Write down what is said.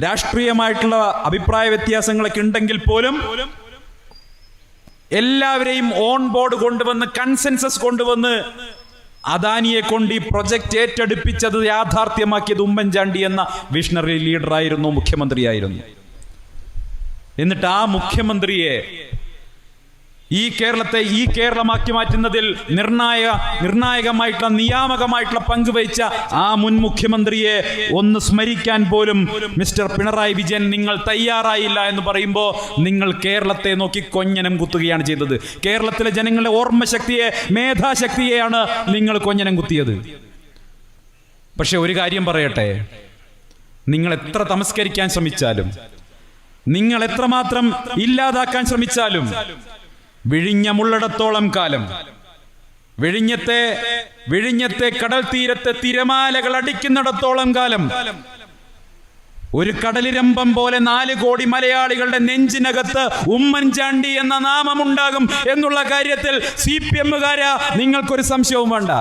രാഷ്ട്രീയമായിട്ടുള്ള അഭിപ്രായ വ്യത്യാസങ്ങളൊക്കെ ഉണ്ടെങ്കിൽ പോലും എല്ലാവരെയും ഓൺ ബോർഡ് കൊണ്ടുവന്ന് കൺസെൻസസ് കൊണ്ടുവന്ന് അദാനിയെ കൊണ്ട് ഈ പ്രൊജക്ട് ഏറ്റെടുപ്പിച്ചത് യാഥാർത്ഥ്യമാക്കിയത് ഉമ്മൻചാണ്ടി എന്ന വിഷണറി ലീഡറായിരുന്നു, മുഖ്യമന്ത്രിയായിരുന്നു. എന്നിട്ട് ആ മുഖ്യമന്ത്രിയെ ഈ കേരളത്തെ ഈ കേരളമാക്കി മാറ്റുന്നതിൽ നിർണായകമായിട്ടുള്ള നിയാമകമായിട്ടുള്ള പങ്കുവഹിച്ച ആ മുൻ മുഖ്യമന്ത്രിയെ ഒന്ന് സ്മരിക്കാൻ പോലും മിസ്റ്റർ പിണറായി വിജയൻ നിങ്ങൾ തയ്യാറായില്ല എന്ന് പറയുമ്പോൾ നിങ്ങൾ കേരളത്തെ നോക്കി കൊഞ്ഞനം കുത്തുകയാണ് ചെയ്തത്. കേരളത്തിലെ ജനങ്ങളുടെ ഓർമ്മശക്തിയെ, മേധാശക്തിയെയാണ് നിങ്ങൾ കൊഞ്ഞനം കുത്തിയത്. പക്ഷെ ഒരു കാര്യം പറയട്ടെ, നിങ്ങൾ എത്ര തമസ്കരിക്കാൻ ശ്രമിച്ചാലും, നിങ്ങൾ എത്രമാത്രം ഇല്ലാതാക്കാൻ ശ്രമിച്ചാലും, വിഴിഞ്ഞമുള്ളിടത്തോളം കാലം, വിഴിഞ്ഞത്തെ കടൽ തീരത്തെ തിരമാലകൾ അടിക്കുന്നിടത്തോളം കാലം ഒരു കടലിരമ്പം പോലെ 4 കോടി മലയാളികളുടെ നെഞ്ചിനകത്ത് ഉമ്മൻചാണ്ടി എന്ന നാമമുണ്ടാകും എന്നുള്ള കാര്യത്തിൽ CPM-കാരാ നിങ്ങൾക്കൊരു സംശയവും വേണ്ട.